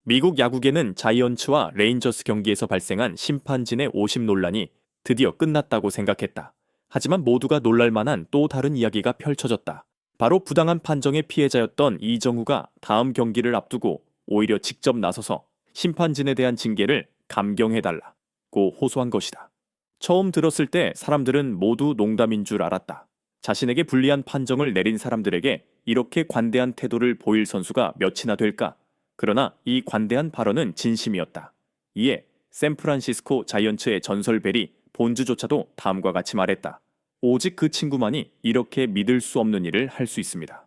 미국 야구계는 자이언츠와 레인저스 경기에서 발생한 심판진의 오심 논란이 드디어 끝났다고 생각했다. 하지만 모두가 놀랄 만한 또 다른 이야기가 펼쳐졌다. 바로 부당한 판정의 피해자였던 이정후가 다음 경기를 앞두고 오히려 직접 나서서 심판진에 대한 징계를 감경해달라고 호소한 것이다. 처음 들었을 때 사람들은 모두 농담인 줄 알았다. 자신에게 불리한 판정을 내린 사람들에게 이렇게 관대한 태도를 보일 선수가 몇이나 될까? 그러나 이 관대한 발언은 진심이었다. 이에 샌프란시스코 자이언츠의 전설 벨이 본주조차도 다음과 같이 말했다. 오직 그 친구만이 이렇게 믿을 수 없는 일을 할 수 있습니다.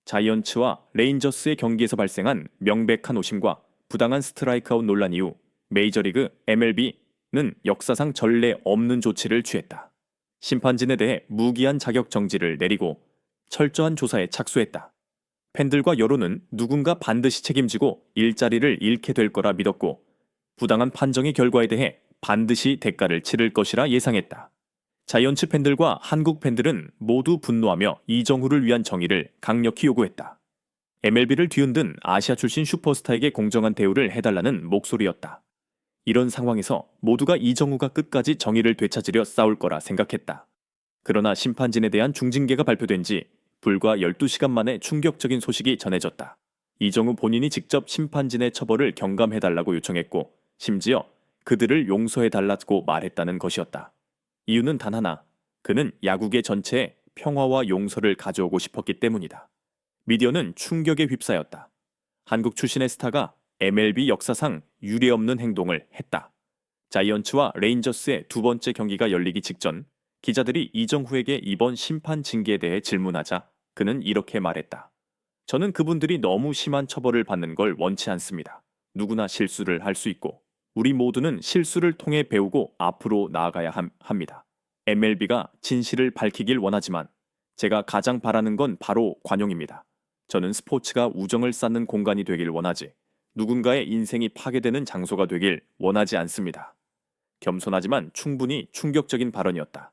자이언츠와 레인저스의 경기에서 발생한 명백한 오심과 부당한 스트라이크 아웃 논란 이후 메이저리그 MLB는 역사상 전례 없는 조치를 취했다. 심판진에 대해 무기한 자격 정지를 내리고 철저한 조사에 착수했다. 팬들과 여론은 누군가 반드시 책임지고 일자리를 잃게 될 거라 믿었고 부당한 판정의 결과에 대해 반드시 대가를 치를 것이라 예상했다. 자이언츠 팬들과 한국 팬들은 모두 분노하며 이정후를 위한 정의를 강력히 요구했다. MLB를 뒤흔든 아시아 출신 슈퍼스타에게 공정한 대우를 해달라는 목소리였다. 이런 상황에서 모두가 이정후가 끝까지 정의를 되찾으려 싸울 거라 생각했다. 그러나 심판진에 대한 중징계가 발표된 지 불과 12시간 만에 충격적인 소식이 전해졌다. 이정후 본인이 직접 심판진의 처벌을 경감해달라고 요청했고 심지어 그들을 용서해달라고 말했다는 것이었다. 이유는 단 하나, 그는 야구계 전체에 평화와 용서를 가져오고 싶었기 때문이다. 미디어는 충격에 휩싸였다. 한국 출신의 스타가 MLB 역사상 유례없는 행동을 했다. 자이언츠와 레인저스의 두 번째 경기가 열리기 직전 기자들이 이정후에게 이번 심판 징계에 대해 질문하자 그는 이렇게 말했다. 저는 그분들이 너무 심한 처벌을 받는 걸 원치 않습니다. 누구나 실수를 할 수 있고 우리 모두는 실수를 통해 배우고 앞으로 나아가야 합니다. MLB가 진실을 밝히길 원하지만 제가 가장 바라는 건 바로 관용입니다. 저는 스포츠가 우정을 쌓는 공간이 되길 원하지 누군가의 인생이 파괴되는 장소가 되길 원하지 않습니다. 겸손하지만 충분히 충격적인 발언이었다.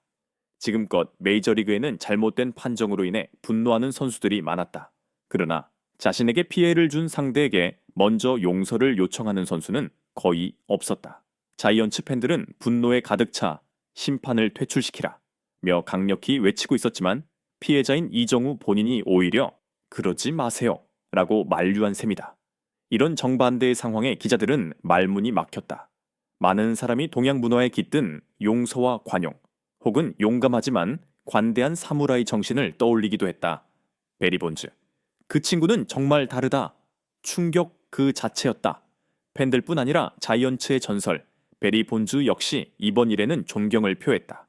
지금껏 메이저리그에는 잘못된 판정으로 인해 분노하는 선수들이 많았다. 그러나 자신에게 피해를 준 상대에게 먼저 용서를 요청하는 선수는 거의 없었다. 자이언츠 팬들은 분노에 가득 차 심판을 퇴출시키라 며 강력히 외치고 있었지만 피해자인 이정후 본인이 오히려 그러지 마세요 라고 만류한 셈이다. 이런 정반대의 상황에 기자들은 말문이 막혔다. 많은 사람이 동양 문화에 깃든 용서와 관용 혹은 용감하지만 관대한 사무라이 정신을 떠올리기도 했다. 베리 본즈. 그 친구는 정말 다르다. 충격 그 자체였다. 팬들뿐 아니라 자이언츠의 전설 베리 본즈 역시 이번 일에는 존경을 표했다.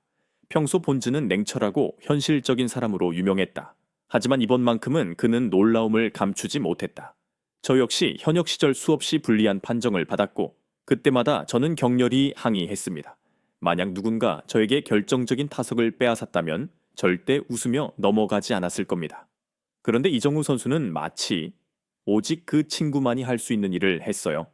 평소 본즈는 냉철하고 현실적인 사람으로 유명했다. 하지만 이번만큼은 그는 놀라움을 감추지 못했다. 저 역시 현역 시절 수없이 불리한 판정을 받았고 그때마다 저는 격렬히 항의했습니다. 만약 누군가 저에게 결정적인 타석을 빼앗았다면 절대 웃으며 넘어가지 않았을 겁니다. 그런데 이정후 선수는 마치 오직 그 친구만이 할 수 있는 일을 했어요.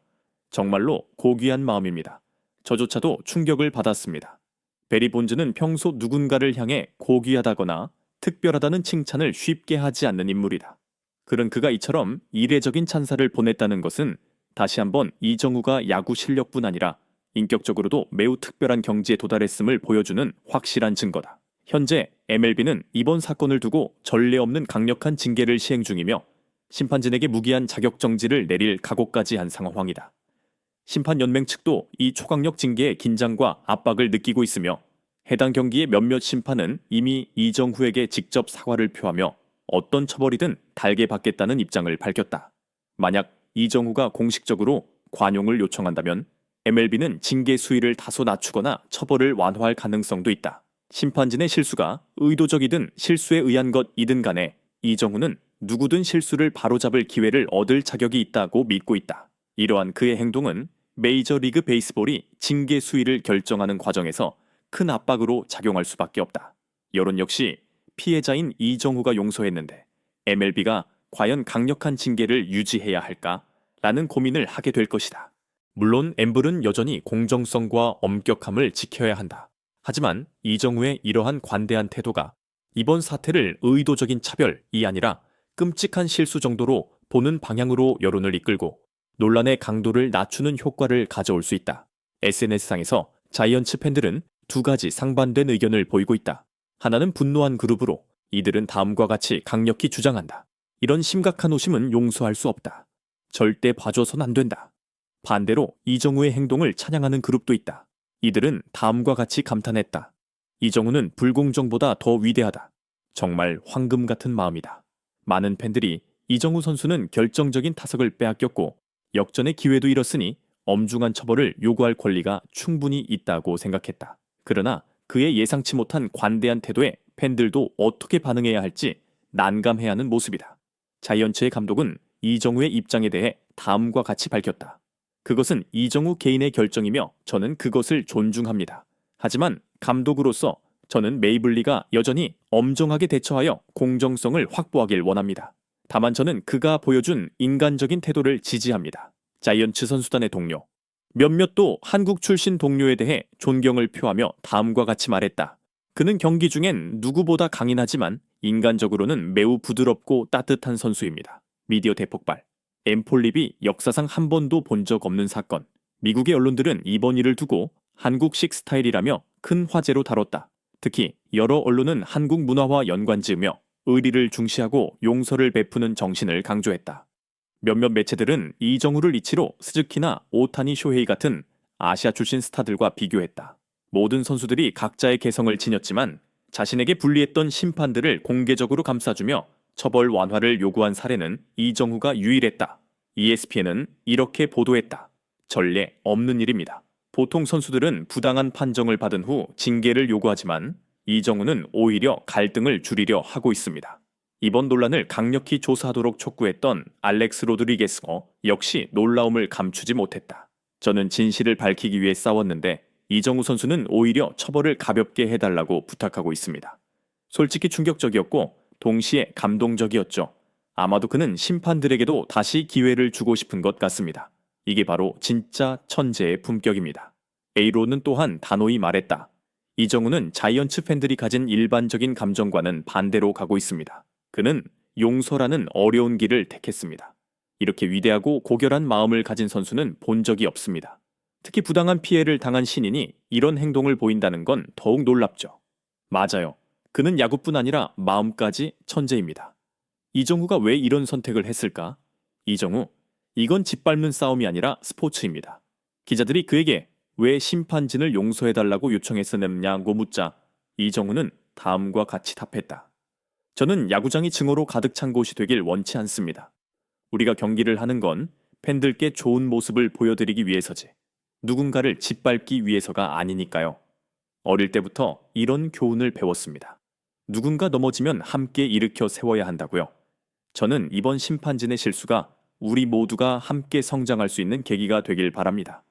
정말로 고귀한 마음입니다. 저조차도 충격을 받았습니다. 베리 본즈는 평소 누군가를 향해 고귀하다거나 특별하다는 칭찬을 쉽게 하지 않는 인물이다. 그런 그가 이처럼 이례적인 찬사를 보냈다는 것은 다시 한번 이정후가 야구 실력뿐 아니라 인격적으로도 매우 특별한 경지에 도달했음을 보여주는 확실한 증거다. 현재 MLB는 이번 사건을 두고 전례 없는 강력한 징계를 시행 중이며 심판진에게 무기한 자격 정지를 내릴 각오까지 한 상황이다. 심판연맹 측도 이 초강력 징계에 긴장과 압박을 느끼고 있으며 해당 경기의 몇몇 심판은 이미 이정후에게 직접 사과를 표하며 어떤 처벌이든 달게 받겠다는 입장을 밝혔다. 만약 이정후가 공식적으로 관용을 요청한다면 MLB는 징계 수위를 다소 낮추거나 처벌을 완화할 가능성도 있다. 심판진의 실수가 의도적이든 실수에 의한 것이든 간에 이정후는 누구든 실수를 바로잡을 기회를 얻을 자격이 있다고 믿고 있다. 이러한 그의 행동은 메이저리그 베이스볼이 징계 수위를 결정하는 과정에서 큰 압박으로 작용할 수밖에 없다. 여론 역시 피해자인 이정후가 용서했는데 MLB가 과연 강력한 징계를 유지해야 할까라는 고민을 하게 될 것이다. 물론 엠블은 여전히 공정성과 엄격함을 지켜야 한다. 하지만 이정후의 이러한 관대한 태도가 이번 사태를 의도적인 차별이 아니라 끔찍한 실수 정도로 보는 방향으로 여론을 이끌고 논란의 강도를 낮추는 효과를 가져올 수 있다. SNS상에서 자이언츠 팬들은 두 가지 상반된 의견을 보이고 있다. 하나는 분노한 그룹으로 이들은 다음과 같이 강력히 주장한다. 이런 심각한 오심은 용서할 수 없다. 절대 봐줘선 안 된다. 반대로 이정우의 행동을 찬양하는 그룹도 있다. 이들은 다음과 같이 감탄했다. 이정우는 불공정보다 더 위대하다. 정말 황금 같은 마음이다. 많은 팬들이 이정우 선수는 결정적인 타석을 빼앗겼고 역전의 기회도 잃었으니 엄중한 처벌을 요구할 권리가 충분히 있다고 생각했다. 그러나 그의 예상치 못한 관대한 태도에 팬들도 어떻게 반응해야 할지 난감해하는 모습이다. 자이언츠의 감독은 이정우의 입장에 대해 다음과 같이 밝혔다. 그것은 이정우 개인의 결정이며 저는 그것을 존중합니다. 하지만 감독으로서 저는 메이블리가 여전히 엄정하게 대처하여 공정성을 확보하길 원합니다. 다만 저는 그가 보여준 인간적인 태도를 지지합니다. 자이언츠 선수단의 동료. 몇몇도 한국 출신 동료에 대해 존경을 표하며 다음과 같이 말했다. 그는 경기 중엔 누구보다 강인하지만 인간적으로는 매우 부드럽고 따뜻한 선수입니다. 미디어 대폭발. 엠폴립이 역사상 한 번도 본 적 없는 사건. 미국의 언론들은 이번 일을 두고 한국식 스타일이라며 큰 화제로 다뤘다. 특히 여러 언론은 한국 문화와 연관지으며 의리를 중시하고 용서를 베푸는 정신을 강조했다. 몇몇 매체들은 이정우를 이치로 스즈키나 오타니 쇼헤이 같은 아시아 출신 스타들과 비교했다. 모든 선수들이 각자의 개성을 지녔지만 자신에게 불리했던 심판들을 공개적으로 감싸주며 처벌 완화를 요구한 사례는 이정우가 유일했다. ESPN은 이렇게 보도했다. 전례 없는 일입니다. 보통 선수들은 부당한 판정을 받은 후 징계를 요구하지만 이정우는 오히려 갈등을 줄이려 하고 있습니다. 이번 논란을 강력히 조사하도록 촉구했던 알렉스 로드리게스가 역시 놀라움을 감추지 못했다. 저는 진실을 밝히기 위해 싸웠는데 이정우 선수는 오히려 처벌을 가볍게 해달라고 부탁하고 있습니다. 솔직히 충격적이었고 동시에 감동적이었죠. 아마도 그는 심판들에게도 다시 기회를 주고 싶은 것 같습니다. 이게 바로 진짜 천재의 품격입니다. A로는 또한 단호히 말했다. 이정우는 자이언츠 팬들이 가진 일반적인 감정과는 반대로 가고 있습니다. 그는 용서라는 어려운 길을 택했습니다. 이렇게 위대하고 고결한 마음을 가진 선수는 본 적이 없습니다. 특히 부당한 피해를 당한 신인이 이런 행동을 보인다는 건 더욱 놀랍죠. 맞아요. 그는 야구뿐 아니라 마음까지 천재입니다. 이정우가 왜 이런 선택을 했을까? 이정우, 이건 짓밟는 싸움이 아니라 스포츠입니다. 기자들이 그에게 왜 심판진을 용서해달라고 요청했었느냐고 묻자 이정우는 다음과 같이 답했다. 저는 야구장이 증오로 가득 찬 곳이 되길 원치 않습니다. 우리가 경기를 하는 건 팬들께 좋은 모습을 보여드리기 위해서지 누군가를 짓밟기 위해서가 아니니까요. 어릴 때부터 이런 교훈을 배웠습니다. 누군가 넘어지면 함께 일으켜 세워야 한다고요. 저는 이번 심판진의 실수가 우리 모두가 함께 성장할 수 있는 계기가 되길 바랍니다.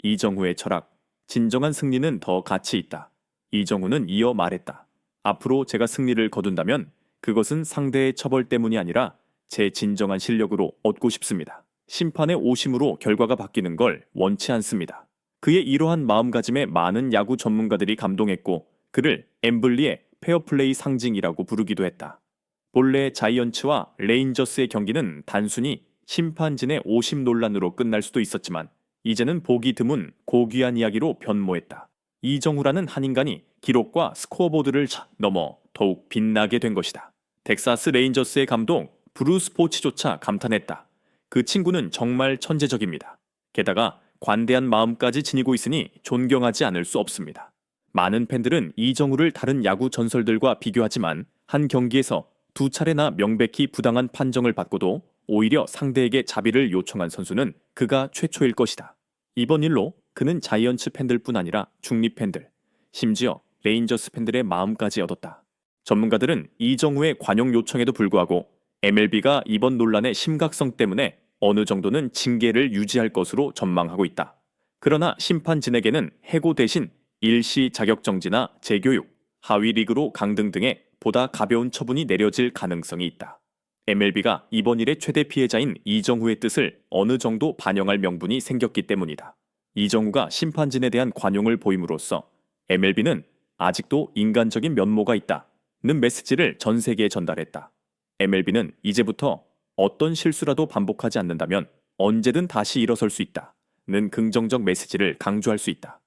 이정우의 철학, 진정한 승리는 더 가치 있다. 이정우는 이어 말했다. 앞으로 제가 승리를 거둔다면 그것은 상대의 처벌 때문이 아니라 제 진정한 실력으로 얻고 싶습니다. 심판의 오심으로 결과가 바뀌는 걸 원치 않습니다. 그의 이러한 마음가짐에 많은 야구 전문가들이 감동했고 그를 엠블리의 페어플레이 상징이라고 부르기도 했다. 본래 자이언츠와 레인저스의 경기는 단순히 심판진의 오심 논란으로 끝날 수도 있었지만 이제는 보기 드문 고귀한 이야기로 변모했다. 이정우라는 한 인간이 기록과 스코어보드를 넘어 더욱 빛나게 된 것이다. 텍사스 레인저스의 감독 브루스 포치조차 감탄했다. 그 친구는 정말 천재적입니다. 게다가 관대한 마음까지 지니고 있으니 존경하지 않을 수 없습니다. 많은 팬들은 이정우를 다른 야구 전설들과 비교하지만 한 경기에서 두 차례나 명백히 부당한 판정을 받고도 오히려 상대에게 자비를 요청한 선수는 그가 최초일 것이다. 이번 일로 그는 자이언츠 팬들뿐 아니라 중립 팬들, 심지어 레인저스 팬들의 마음까지 얻었다. 전문가들은 이정우의 관용 요청에도 불구하고 MLB가 이번 논란의 심각성 때문에 어느 정도는 징계를 유지할 것으로 전망하고 있다. 그러나 심판진에게는 해고 대신 일시 자격정지나 재교육, 하위 리그로 강등 등의 보다 가벼운 처분이 내려질 가능성이 있다. MLB가 이번 일의 최대 피해자인 이정우의 뜻을 어느 정도 반영할 명분이 생겼기 때문이다. 이정우가 심판진에 대한 관용을 보임으로써 MLB는 아직도 인간적인 면모가 있다는 메시지를 전 세계에 전달했다. MLB는 이제부터 어떤 실수라도 반복하지 않는다면 언제든 다시 일어설 수 있다는 긍정적 메시지를 강조할 수 있다.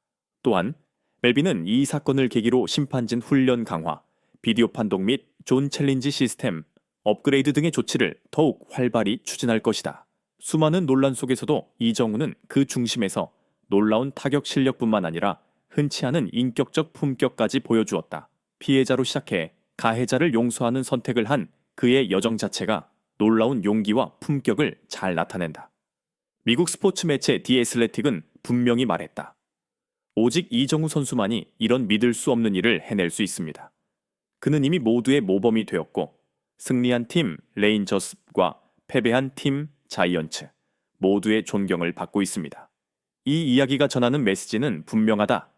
또한 멜빈은 이 사건을 계기로 심판진 훈련 강화, 비디오 판독 및 존 챌린지 시스템, 업그레이드 등의 조치를 더욱 활발히 추진할 것이다. 수많은 논란 속에서도 이정우는 그 중심에서 놀라운 타격 실력뿐만 아니라 흔치 않은 인격적 품격까지 보여주었다. 피해자로 시작해 가해자를 용서하는 선택을 한 그의 여정 자체가 놀라운 용기와 품격을 잘 나타낸다. 미국 스포츠 매체 디 애슬레틱은 분명히 말했다. 오직 이정우 선수만이 이런 믿을 수 없는 일을 해낼 수 있습니다. 그는 이미 모두의 모범이 되었고 승리한 팀 레인저스과 패배한 팀 자이언츠 모두의 존경을 받고 있습니다. 이 이야기가 전하는 메시지는 분명하다.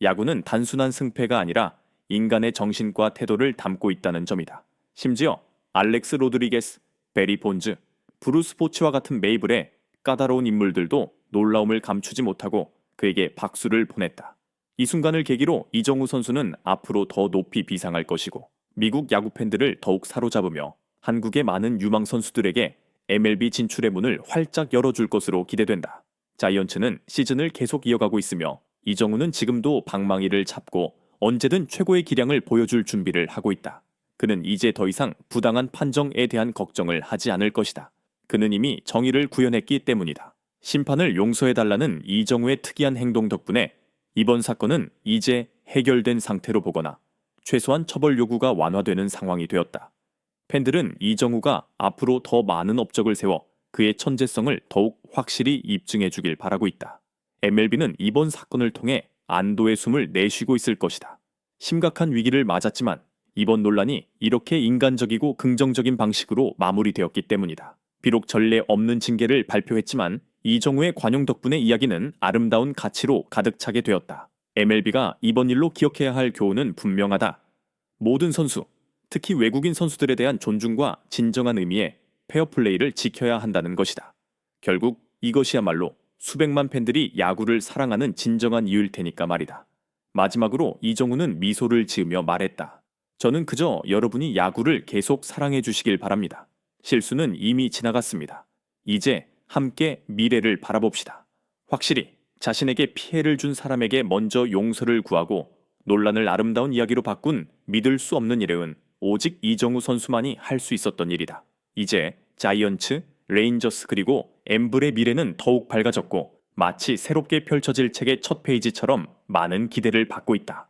야구는 단순한 승패가 아니라 인간의 정신과 태도를 담고 있다는 점이다. 심지어 알렉스 로드리게스, 베리 본즈, 브루스 보치와 같은 메이블의 까다로운 인물들도 놀라움을 감추지 못하고 그에게 박수를 보냈다. 이 순간을 계기로 이정우 선수는 앞으로 더 높이 비상할 것이고 미국 야구 팬들을 더욱 사로잡으며 한국의 많은 유망 선수들에게 MLB 진출의 문을 활짝 열어줄 것으로 기대된다. 자이언츠는 시즌을 계속 이어가고 있으며 이정우는 지금도 방망이를 잡고 언제든 최고의 기량을 보여줄 준비를 하고 있다. 그는 이제 더 이상 부당한 판정에 대한 걱정을 하지 않을 것이다. 그는 이미 정의를 구현했기 때문이다. 심판을 용서해달라는 이정우의 특이한 행동 덕분에 이번 사건은 이제 해결된 상태로 보거나 최소한 처벌 요구가 완화되는 상황이 되었다. 팬들은 이정우가 앞으로 더 많은 업적을 세워 그의 천재성을 더욱 확실히 입증해 주길 바라고 있다. MLB는 이번 사건을 통해 안도의 숨을 내쉬고 있을 것이다. 심각한 위기를 맞았지만 이번 논란이 이렇게 인간적이고 긍정적인 방식으로 마무리되었기 때문이다. 비록 전례 없는 징계를 발표했지만 이정우의 관용 덕분에 이야기는 아름다운 가치로 가득 차게 되었다. MLB가 이번 일로 기억해야 할 교훈은 분명하다. 모든 선수, 특히 외국인 선수들에 대한 존중과 진정한 의미의 페어플레이를 지켜야 한다는 것이다. 결국 이것이야말로 수백만 팬들이 야구를 사랑하는 진정한 이유일 테니까 말이다. 마지막으로 이정우는 미소를 지으며 말했다. 저는 그저 여러분이 야구를 계속 사랑해 주시길 바랍니다. 실수는 이미 지나갔습니다. 이제 함께 미래를 바라봅시다. 확실히 자신에게 피해를 준 사람에게 먼저 용서를 구하고 논란을 아름다운 이야기로 바꾼 믿을 수 없는 일은 오직 이정우 선수만이 할 수 있었던 일이다. 이제 자이언츠, 레인저스 그리고 엠블의 미래는 더욱 밝아졌고 마치 새롭게 펼쳐질 책의 첫 페이지처럼 많은 기대를 받고 있다.